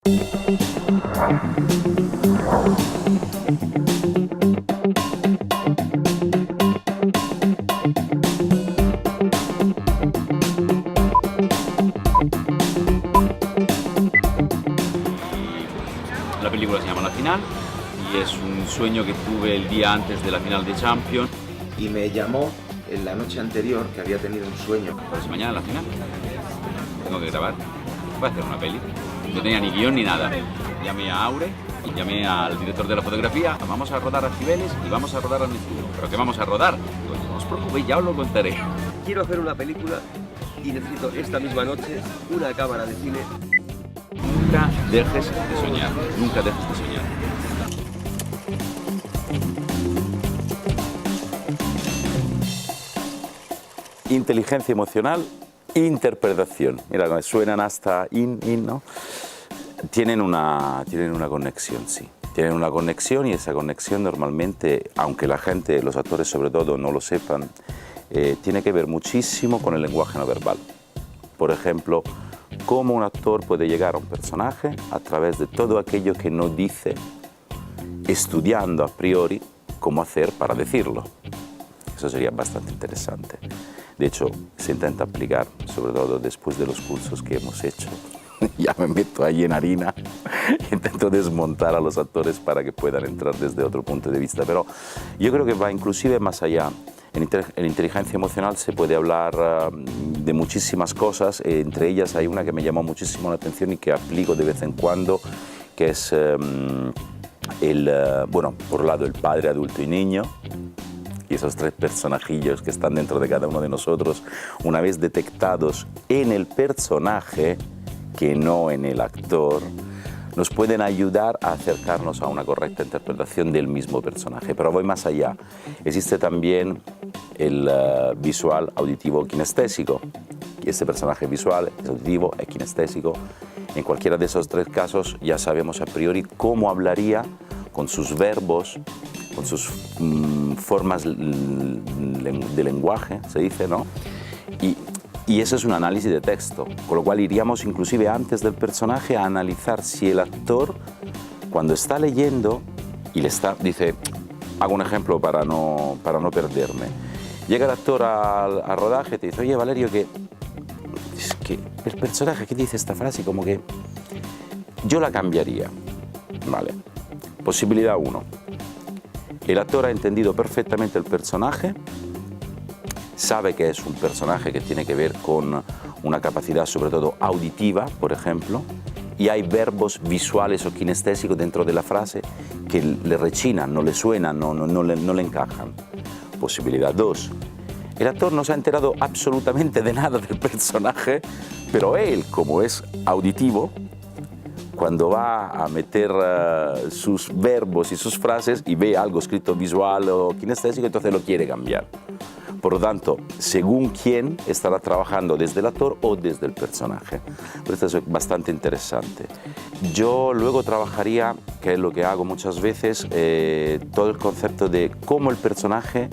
La película se llama La Final y es un sueño que tuve el día antes de la final de Champions. Y me llamó en la noche anterior que había tenido un sueño. Pero si mañana la final tengo que grabar, voy a hacer una peli. No tenía ni guión ni nada. Llamé a Aure y llamé al director de la fotografía. Vamos a rodar a Cibeles y vamos a rodar a Neptuno. ¿Pero qué vamos a rodar? Pues no os preocupéis, ya os lo contaré. Quiero hacer una película y necesito esta misma noche una cámara de cine. Nunca dejes de soñar, nunca dejes de soñar. Inteligencia emocional, interpretación. Mira, suenan hasta ¿no? Tienen una conexión, sí. Tienen una conexión y esa conexión normalmente, aunque la gente, los actores sobre todo, no lo sepan, tiene que ver muchísimo con el lenguaje no verbal. Por ejemplo, cómo un actor puede llegar a un personaje a través de todo aquello que no dice, estudiando a priori cómo hacer para decirlo. Eso sería bastante interesante. De hecho, se intenta aplicar, sobre todo después de los cursos que hemos hecho. Ya me meto ahí en harina, intento desmontar a los actores para que puedan entrar desde otro punto de vista. Pero yo creo que va inclusive más allá. En inteligencia emocional se puede hablar de muchísimas cosas, entre ellas hay una que me llamó muchísimo la atención y que aplico de vez en cuando, que es, bueno, por un lado el padre, adulto y niño, y esos tres personajillos que están dentro de cada uno de nosotros, una vez detectados en el personaje, que no en el actor, nos pueden ayudar a acercarnos a una correcta interpretación del mismo personaje. Pero voy más allá. Existe también el visual, auditivo, kinestésico. Y este personaje visual es auditivo, es kinestésico. En cualquiera de esos tres casos ya sabemos a priori cómo hablaría con sus verbos, con sus formas de lenguaje, se dice, ¿no? Y eso es un análisis de texto, con lo cual iríamos inclusive antes del personaje a analizar si el actor, cuando está leyendo y dice, hago un ejemplo para no perderme, llega el actor al rodaje y te dice, oye Valerio, que el personaje que dice esta frase como que yo la cambiaría, ¿vale? Posibilidad 1, el actor ha entendido perfectamente el personaje, sabe que es un personaje que tiene que ver con una capacidad sobre todo auditiva, por ejemplo, y hay verbos visuales o kinestésicos dentro de la frase que le rechinan, no le suenan, no le encajan. Posibilidad 2. El actor no se ha enterado absolutamente de nada del personaje, pero él, como es auditivo, cuando va a meter sus verbos y sus frases y ve algo escrito visual o kinestésico, entonces lo quiere cambiar. Por lo tanto, según quién estará trabajando desde el actor o desde el personaje. Pero esto es bastante interesante. Yo luego trabajaría, que es lo que hago muchas veces, todo el concepto de cómo el personaje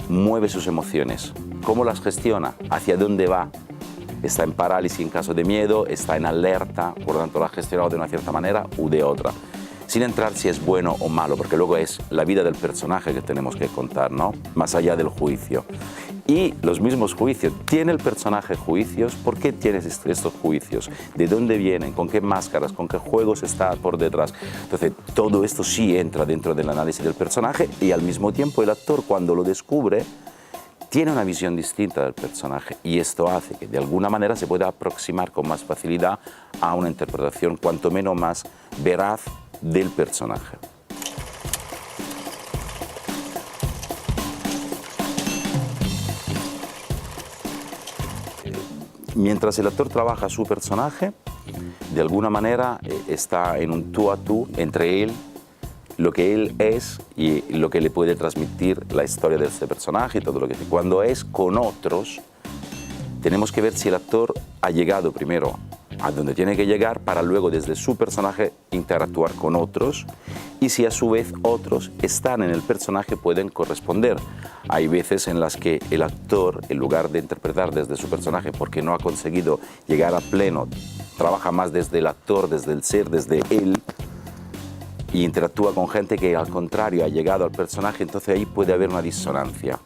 mueve sus emociones, cómo las gestiona, hacia dónde va. Está en parálisis en caso de miedo, está en alerta, por lo tanto la ha gestionado de una cierta manera u de otra. Sin entrar si es bueno o malo, porque luego es la vida del personaje que tenemos que contar, ¿no? Más allá del juicio. Y los mismos juicios. ¿Tiene el personaje juicios? ¿Por qué tienes estos juicios? ¿De dónde vienen? ¿Con qué máscaras? ¿Con qué juegos está por detrás? Entonces, todo esto sí entra dentro del análisis del personaje y al mismo tiempo el actor, cuando lo descubre, tiene una visión distinta del personaje y esto hace que de alguna manera se pueda aproximar con más facilidad a una interpretación cuanto menos más veraz del personaje. Mientras el actor trabaja su personaje, de alguna manera está en un tú a tú entre él, lo que él es y lo que le puede transmitir la historia de este personaje y todo lo que hace. Cuando es con otros, tenemos que ver si el actor ha llegado primero a donde tiene que llegar para luego desde su personaje interactuar con otros, y si a su vez otros están en el personaje pueden corresponder. Hay veces en las que el actor, en lugar de interpretar desde su personaje porque no ha conseguido llegar a pleno, trabaja más desde el actor, desde el ser, desde él, y interactúa con gente que al contrario ha llegado al personaje, entonces ahí puede haber una disonancia.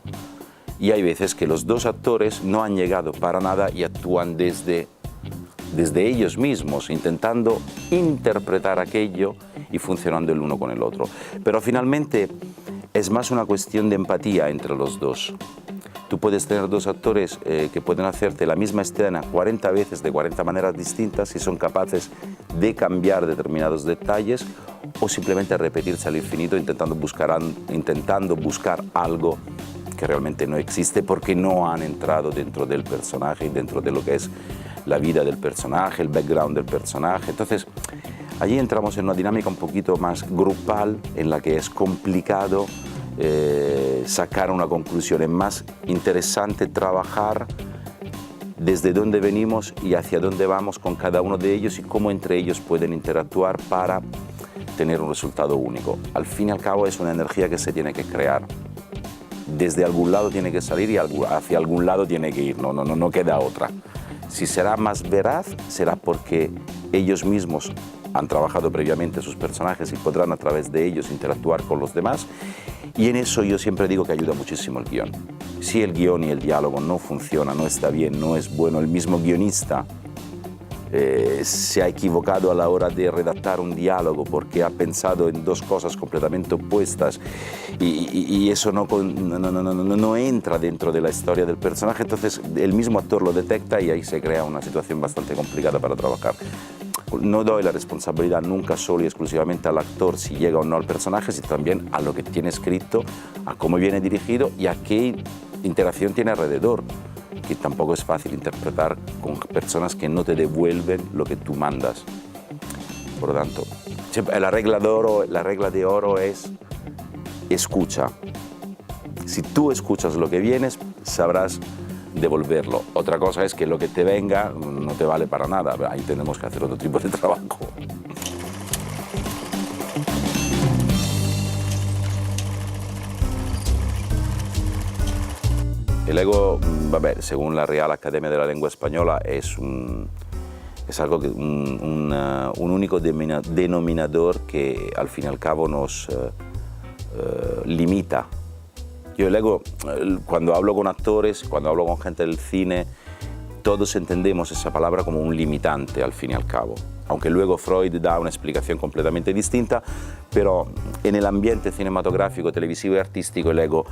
Y hay veces que los dos actores no han llegado para nada y actúan desde ellos mismos, intentando interpretar aquello y funcionando el uno con el otro. Pero finalmente es más una cuestión de empatía entre los dos. Tú puedes tener dos actores que pueden hacerte la misma escena 40 veces de 40 maneras distintas y son capaces de cambiar determinados detalles o simplemente repetirse al infinito intentando buscar algo que realmente no existe porque no han entrado dentro del personaje y dentro de lo que es la vida del personaje, el background del personaje. Entonces, allí entramos en una dinámica un poquito más grupal en la que es complicado sacar una conclusión. Es más interesante trabajar desde dónde venimos y hacia dónde vamos con cada uno de ellos y cómo entre ellos pueden interactuar para tener un resultado único. Al fin y al cabo es una energía que se tiene que crear. Desde algún lado tiene que salir y hacia algún lado tiene que ir, no queda otra. Si será más veraz, será porque ellos mismos han trabajado previamente sus personajes y podrán a través de ellos interactuar con los demás. Y en eso yo siempre digo que ayuda muchísimo el guión. Si el guión y el diálogo no funciona, no está bien, no es bueno, el mismo guionista se ha equivocado a la hora de redactar un diálogo porque ha pensado en dos cosas completamente opuestas y eso no entra dentro de la historia del personaje, entonces el mismo actor lo detecta y ahí se crea una situación bastante complicada para trabajar. No doy la responsabilidad nunca solo y exclusivamente al actor si llega o no al personaje, sino también a lo que tiene escrito, a cómo viene dirigido y a qué interacción tiene alrededor, que tampoco es fácil interpretar con personas que no te devuelven lo que tú mandas. Por lo tanto, la regla de oro es escucha. Si tú escuchas lo que vienes, sabrás devolverlo. Otra cosa es que lo que te venga no te vale para nada. Ahí tenemos que hacer otro tipo de trabajo. El ego, según la Real Academia de la Lengua Española, es algo que un único denominador que al fin y al cabo nos limita. Yo el ego, cuando hablo con actores, cuando hablo con gente del cine, todos entendemos esa palabra como un limitante al fin y al cabo. Aunque luego Freud da una explicación completamente distinta, pero en el ambiente cinematográfico, televisivo y artístico el ego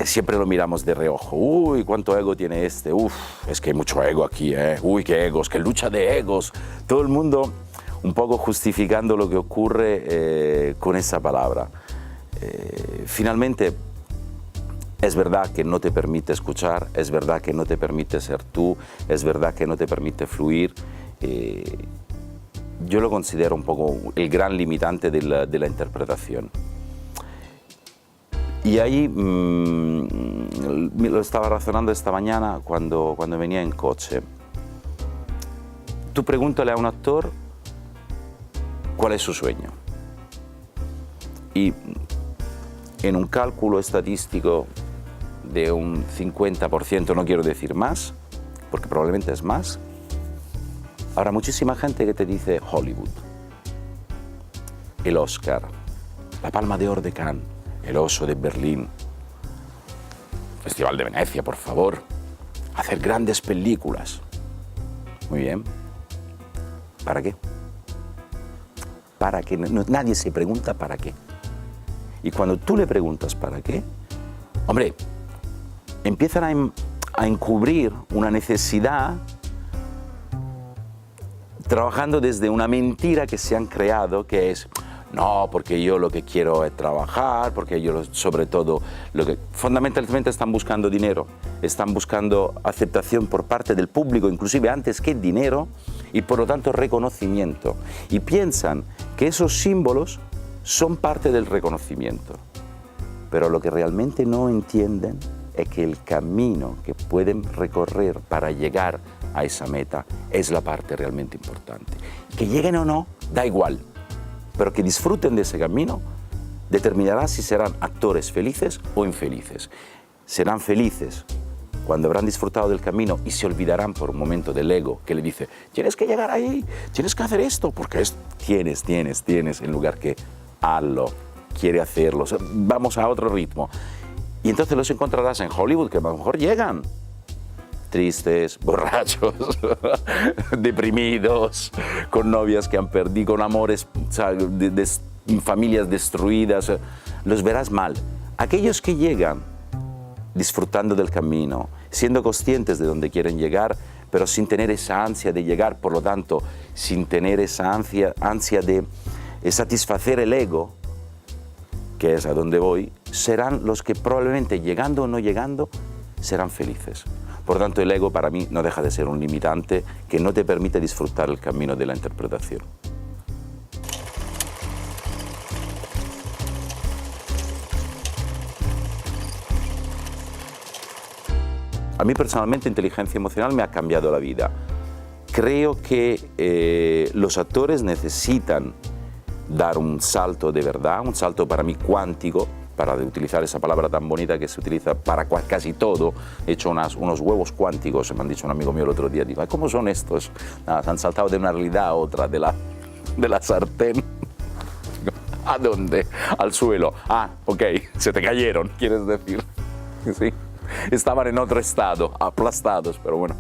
siempre lo miramos de reojo. Uy, cuánto ego tiene este. Uf, es que hay mucho ego aquí, ¿eh? Uy, qué egos, qué lucha de egos. Todo el mundo un poco justificando lo que ocurre con esa palabra. Finalmente, es verdad que no te permite escuchar, es verdad que no te permite ser tú, es verdad que no te permite fluir. Yo lo considero un poco el gran limitante de la interpretación. Y ahí lo estaba razonando esta mañana cuando venía en coche. Tú pregúntale a un actor cuál es su sueño. Y en un cálculo estadístico de un 50%, no quiero decir más, porque probablemente es más, habrá muchísima gente que te dice Hollywood, el Oscar, la Palma de Oro de Cannes, el Oso de Berlín, Festival de Venecia, por favor, hacer grandes películas. Muy bien. ¿Para qué? ¿Para qué? Nadie se pregunta para qué. Y cuando tú le preguntas para qué, hombre, empiezan a encubrir una necesidad trabajando desde una mentira que se han creado, que es no, porque yo lo que quiero es trabajar, porque yo sobre todo lo que fundamentalmente están buscando dinero, están buscando aceptación por parte del público, inclusive antes que dinero, y por lo tanto reconocimiento. Y piensan que esos símbolos son parte del reconocimiento. Pero lo que realmente no entienden es que el camino que pueden recorrer para llegar a esa meta es la parte realmente importante. Que lleguen o no, da igual, pero que disfruten de ese camino determinará si serán actores felices o infelices. Serán felices cuando habrán disfrutado del camino y se olvidarán por un momento del ego que le dice, tienes que llegar ahí, tienes que hacer esto, porque tienes, en lugar que hazlo, quiere hacerlo, vamos a otro ritmo. Y entonces los encontrarás en Hollywood, que a lo mejor llegan tristes, borrachos, deprimidos, con novias que han perdido, con amores, familias destruidas. Los verás mal. Aquellos que llegan disfrutando del camino, siendo conscientes de dónde quieren llegar, pero sin tener esa ansia de llegar, por lo tanto, sin tener esa ansia de satisfacer el ego, que es a donde voy, serán los que probablemente, llegando o no llegando, serán felices. Por tanto, el ego para mí no deja de ser un limitante que no te permite disfrutar el camino de la interpretación. A mí personalmente inteligencia emocional me ha cambiado la vida. Creo que los actores necesitan dar un salto de verdad, un salto para mí cuántico, para utilizar esa palabra tan bonita que se utiliza para casi todo. He hecho unos huevos cuánticos, me han dicho un amigo mío el otro día, digo, ¿cómo son estos? Nada, se han saltado de una realidad a otra, de la sartén. ¿A dónde? Al suelo. Ah, ok, se te cayeron, quieres decir. Sí. Estaban en otro estado, aplastados, pero bueno.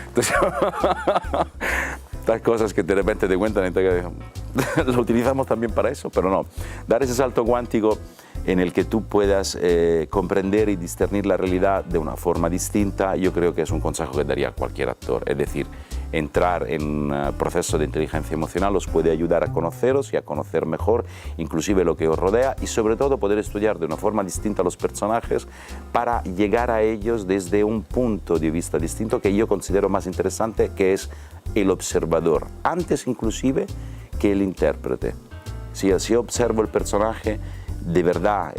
Entonces, estas cosas que de repente te cuentan, lo utilizamos también para eso, pero no. Dar ese salto cuántico en el que tú puedas comprender y discernir la realidad de una forma distinta, yo creo que es un consejo que daría a cualquier actor. Es decir, entrar en un proceso de inteligencia emocional os puede ayudar a conoceros y a conocer mejor inclusive lo que os rodea y sobre todo poder estudiar de una forma distinta a los personajes para llegar a ellos desde un punto de vista distinto que yo considero más interesante, que es el observador, antes inclusive que el intérprete. Si yo observo el personaje de verdad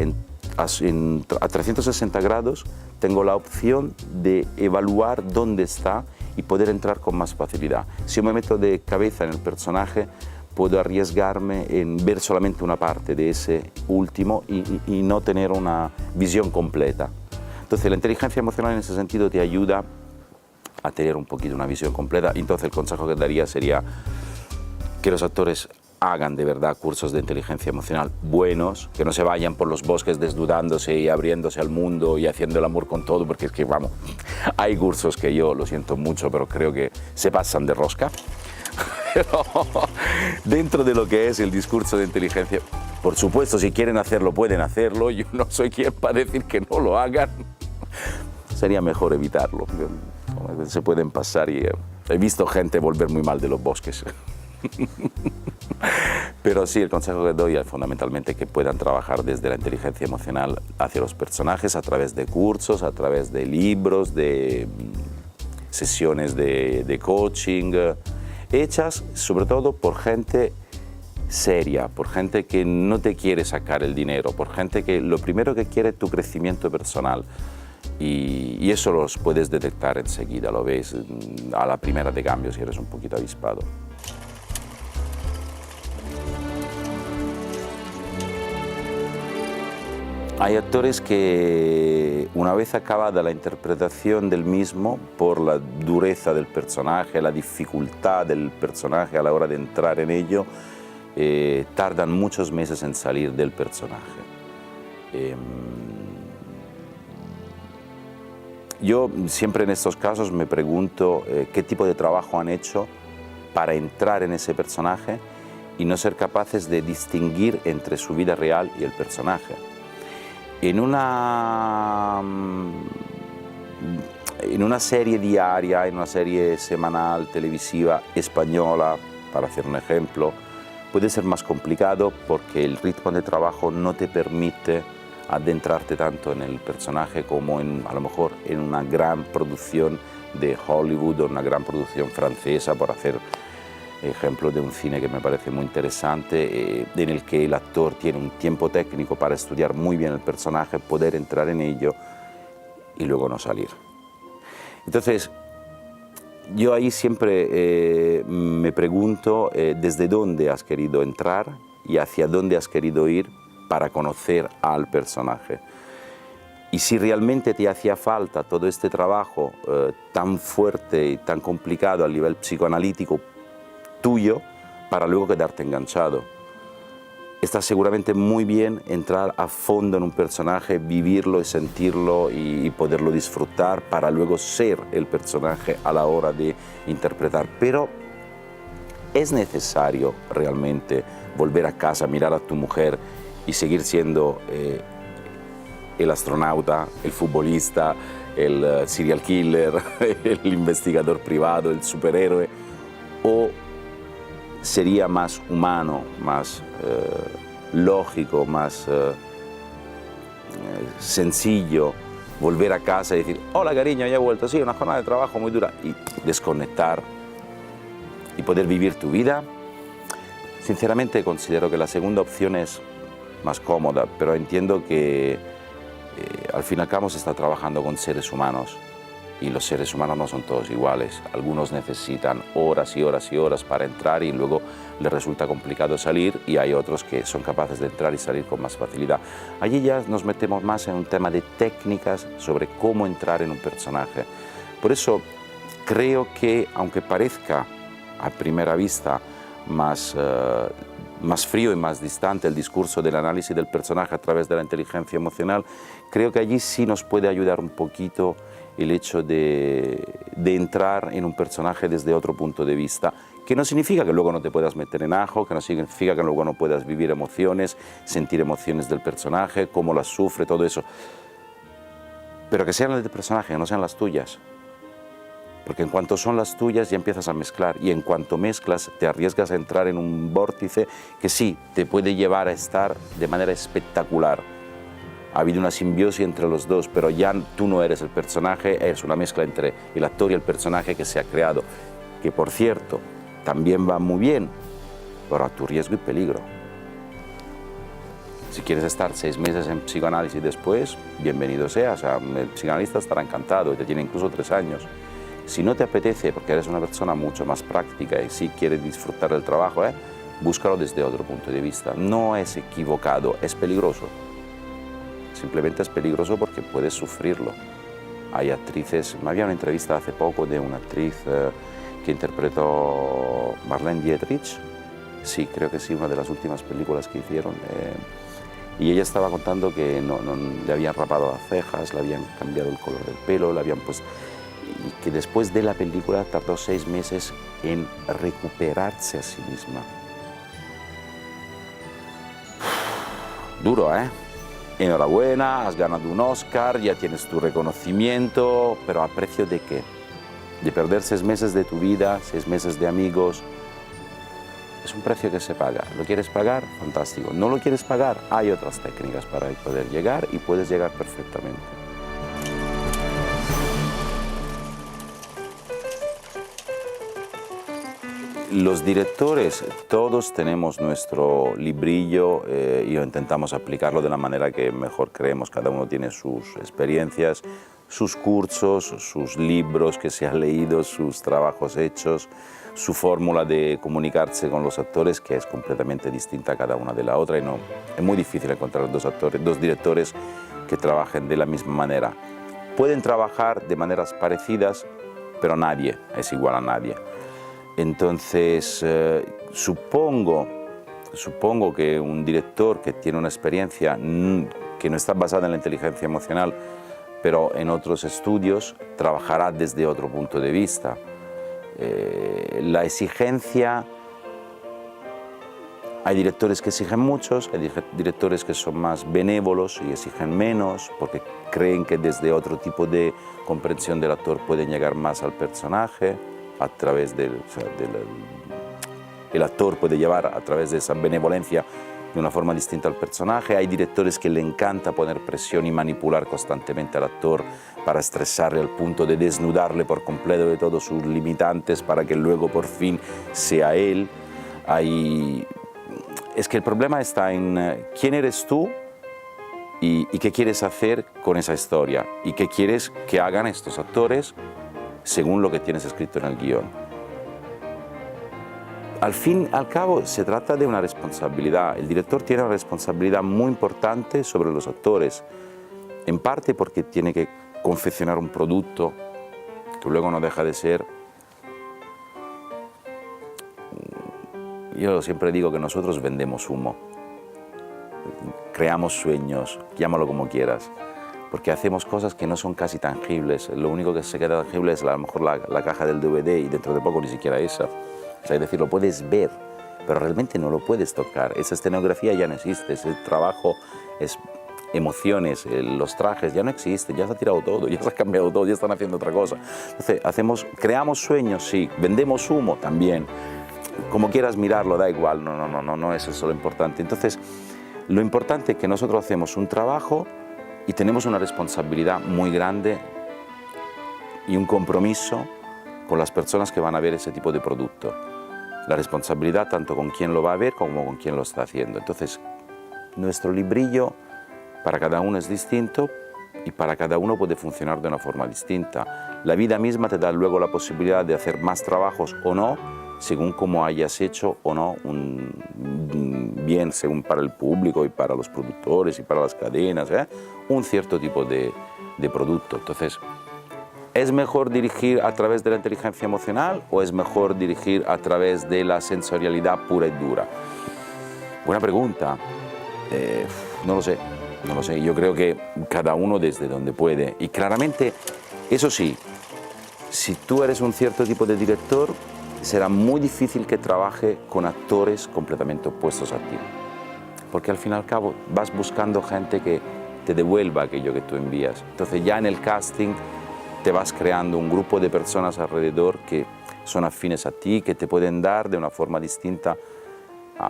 a 360 grados, tengo la opción de evaluar dónde está y poder entrar con más facilidad. Si yo me meto de cabeza en el personaje, puedo arriesgarme en ver solamente una parte de ese último y no tener una visión completa. Entonces la inteligencia emocional en ese sentido te ayuda a tener un poquito una visión completa. Entonces el consejo que daría sería que los actores hagan de verdad cursos de inteligencia emocional buenos, que no se vayan por los bosques desnudándose y abriéndose al mundo y haciendo el amor con todo, porque es que, vamos, hay cursos que yo lo siento mucho, pero creo que se pasan de rosca. Pero dentro de lo que es el discurso de inteligencia, por supuesto, si quieren hacerlo, pueden hacerlo. Yo no soy quien para decir que no lo hagan. Sería mejor evitarlo. Se pueden pasar y he visto gente volver muy mal de los bosques. Pero sí, el consejo que doy es fundamentalmente que puedan trabajar desde la inteligencia emocional hacia los personajes a través de cursos, a través de libros, de sesiones de coaching, hechas sobre todo por gente seria, por gente que no te quiere sacar el dinero, por gente que lo primero que quiere es tu crecimiento personal. Y eso los puedes detectar enseguida, lo ves a la primera de cambio si eres un poquito avispado. Hay actores que una vez acabada la interpretación del mismo, por la dureza del personaje, la dificultad del personaje a la hora de entrar en ello, tardan muchos meses en salir del personaje. Yo siempre en estos casos me pregunto qué tipo de trabajo han hecho para entrar en ese personaje y no ser capaces de distinguir entre su vida real y el personaje. En una serie diaria, en una serie semanal, televisiva, española, para hacer un ejemplo, puede ser más complicado porque el ritmo de trabajo no te permite adentrarte tanto en el personaje como a lo mejor en una gran producción de Hollywood o una gran producción francesa, por hacer ejemplo de un cine que me parece muy interesante, en el que el actor tiene un tiempo técnico para estudiar muy bien el personaje, poder entrar en ello y luego no salir. Entonces, yo ahí siempre me pregunto desde dónde has querido entrar y hacia dónde has querido ir para conocer al personaje. Y si realmente te hacía falta todo este trabajo tan fuerte y tan complicado a nivel psicoanalítico tuyo para luego quedarte enganchado. Está seguramente muy bien entrar a fondo en un personaje, vivirlo y sentirlo y poderlo disfrutar para luego ser el personaje a la hora de interpretar. Pero ¿es necesario realmente volver a casa, mirar a tu mujer y seguir siendo el astronauta, el futbolista, el serial killer, el investigador privado, el superhéroe? ¿O sería más humano, más lógico, más sencillo volver a casa y decir, hola cariño, ya he vuelto, sí, una jornada de trabajo muy dura, y desconectar y poder vivir tu vida? Sinceramente considero que la segunda opción es más cómoda, pero entiendo que al fin y al cabo se está trabajando con seres humanos y los seres humanos no son todos iguales. Algunos necesitan horas y horas y horas para entrar y luego les resulta complicado salir, y hay otros que son capaces de entrar y salir con más facilidad. Allí ya nos metemos más en un tema de técnicas sobre cómo entrar en un personaje. Por eso creo que, aunque parezca a primera vista más frío y más distante el discurso del análisis del personaje a través de la inteligencia emocional, creo que allí sí nos puede ayudar un poquito el hecho de entrar en un personaje desde otro punto de vista, que no significa que luego no te puedas meter en ajo, que no significa que luego no puedas vivir emociones, sentir emociones del personaje, cómo las sufre, todo eso, pero que sean las del personaje, que no sean las tuyas. Porque en cuanto son las tuyas ya empiezas a mezclar, y en cuanto mezclas te arriesgas a entrar en un vórtice que sí, te puede llevar a estar de manera espectacular. Ha habido una simbiosis entre los dos, pero ya tú no eres el personaje, es una mezcla entre el actor y el personaje que se ha creado, que por cierto, también va muy bien, pero a tu riesgo y peligro. Si quieres estar 6 meses en psicoanálisis después, bienvenido sea, o sea, el psicoanalista estará encantado y te tiene incluso 3 años. Si no te apetece, porque eres una persona mucho más práctica y sí quieres disfrutar del trabajo, búscalo desde otro punto de vista. No es equivocado, es peligroso. Simplemente es peligroso porque puedes sufrirlo. Hay actrices, me había una entrevista hace poco de una actriz que interpretó Marlene Dietrich, sí, creo que sí, una de las últimas películas que hicieron, y ella estaba contando que no le habían rapado las cejas, le habían cambiado el color del pelo, le habían puesto, y que después de la película tardó 6 meses en recuperarse a sí misma. Duro, ¿eh? Enhorabuena, has ganado un Oscar, ya tienes tu reconocimiento, pero ¿a precio de qué? De perder 6 meses de tu vida, 6 meses de amigos. Es un precio que se paga. ¿Lo quieres pagar? Fantástico. ¿No lo quieres pagar? Hay otras técnicas para poder llegar, y puedes llegar perfectamente. Los directores, todos tenemos nuestro librillo y intentamos aplicarlo de la manera que mejor creemos. Cada uno tiene sus experiencias, sus cursos, sus libros que se han leído, sus trabajos hechos, su fórmula de comunicarse con los actores, que es completamente distinta cada una de la otra, y no, es muy difícil encontrar dos directores que trabajen de la misma manera. Pueden trabajar de maneras parecidas, pero nadie es igual a nadie. Entonces, supongo que un director que tiene una experiencia que no está basada en la inteligencia emocional, pero en otros estudios, trabajará desde otro punto de vista. La exigencia, hay directores que exigen muchos, hay directores que son más benévolos y exigen menos, porque creen que desde otro tipo de comprensión del actor pueden llegar más al personaje. A través el actor puede llevar a través de esa benevolencia de una forma distinta al personaje. Hay directores que le encanta poner presión y manipular constantemente al actor para estresarle al punto de desnudarle por completo de todos sus limitantes para que luego por fin sea él. Es que el problema está en quién eres tú y qué quieres hacer con esa historia y qué quieres que hagan estos actores según lo que tienes escrito en el guión. Al fin y al cabo se trata de una responsabilidad. El director tiene una responsabilidad muy importante sobre los actores, en parte porque tiene que confeccionar un producto que luego no deja de ser... Yo siempre digo que nosotros vendemos humo, creamos sueños, llámalo como quieras, porque hacemos cosas que no son casi tangibles. Lo único que se queda tangible es a lo mejor la caja del DVD y dentro de poco ni siquiera esa. O sea, es decir, lo puedes ver, pero realmente no lo puedes tocar. Esa escenografía ya no existe, ese trabajo, es emociones, los trajes ya no existen, ya se ha tirado todo, ya se ha cambiado todo, ya están haciendo otra cosa. Entonces, creamos sueños, sí, vendemos humo también. Como quieras mirarlo, da igual, no es eso lo importante. Entonces, lo importante es que nosotros hacemos un trabajo y tenemos una responsabilidad muy grande y un compromiso con las personas que van a ver ese tipo de producto. La responsabilidad tanto con quien lo va a ver como con quien lo está haciendo. Entonces, nuestro librillo para cada uno es distinto y para cada uno puede funcionar de una forma distinta. La vida misma te da luego la posibilidad de hacer más trabajos o no, según cómo hayas hecho o no un bien, según para el público y para los productores y para las cadenas, un cierto tipo de producto. Entonces, ¿es mejor dirigir a través de la inteligencia emocional o es mejor dirigir a través de la sensorialidad pura y dura? Buena pregunta. No lo sé. Yo creo que cada uno desde donde puede. Y claramente, eso sí, si tú eres un cierto tipo de director, será muy difícil que trabaje con actores completamente opuestos a ti. Porque al fin y al cabo vas buscando gente que te devuelva aquello que tú envías. Entonces ya en el casting te vas creando un grupo de personas alrededor que son afines a ti, que te pueden dar de una forma distinta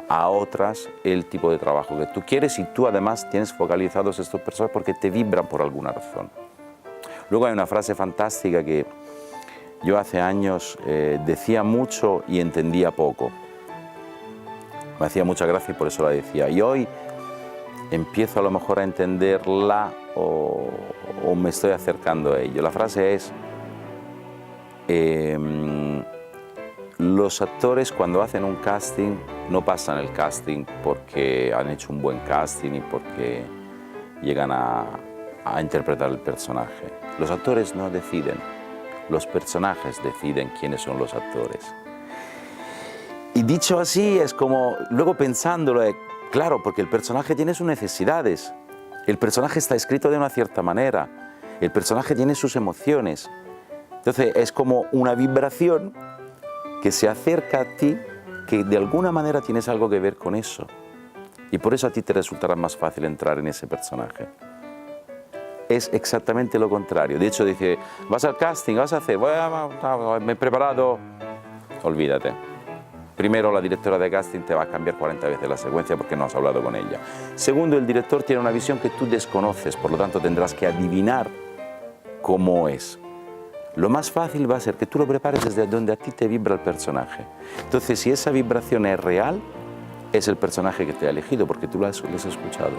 a otras el tipo de trabajo que tú quieres y tú además tienes focalizados estos personajes porque te vibran por alguna razón. Luego hay una frase fantástica que yo hace años decía mucho y entendía poco. Me hacía mucha gracia y por eso la decía. Y hoy empiezo a lo mejor a entenderla o me estoy acercando a ello. La frase es, los actores cuando hacen un casting no pasan el casting porque han hecho un buen casting y porque llegan a interpretar el personaje. Los actores no deciden, los personajes deciden quiénes son los actores. Y dicho así es como, luego pensándolo, claro, porque el personaje tiene sus necesidades, el personaje está escrito de una cierta manera, el personaje tiene sus emociones. Entonces es como una vibración que se acerca a ti, que de alguna manera tienes algo que ver con eso. Y por eso a ti te resultará más fácil entrar en ese personaje. Es exactamente lo contrario. De hecho, dice, vas al casting, vas a hacer, me he preparado. Olvídate. Primero, la directora de casting te va a cambiar 40 veces la secuencia porque no has hablado con ella. Segundo, el director tiene una visión que tú desconoces, por lo tanto tendrás que adivinar cómo es. Lo más fácil va a ser que tú lo prepares desde donde a ti te vibra el personaje. Entonces, si esa vibración es real, es el personaje que te ha elegido porque tú lo has escuchado.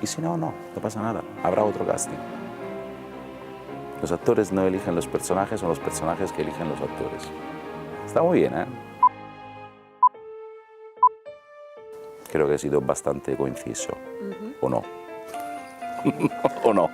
Y si no, no pasa nada. Habrá otro casting. Los actores no eligen los personajes, son los personajes que eligen los actores. Está muy bien, ¿eh? Creo que he sido bastante conciso. ¿O no? ¿O no?